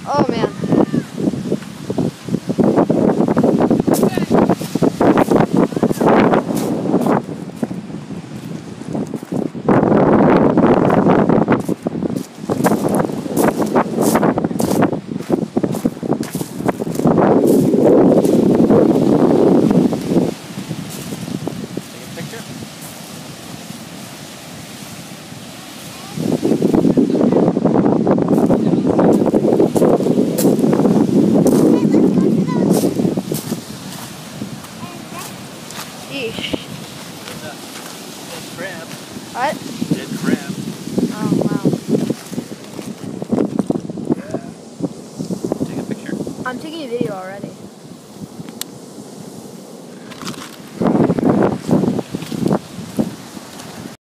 Oh man. Yeesh. Dead crab. What? Dead crab. Oh wow. Take a picture. I'm taking a video already.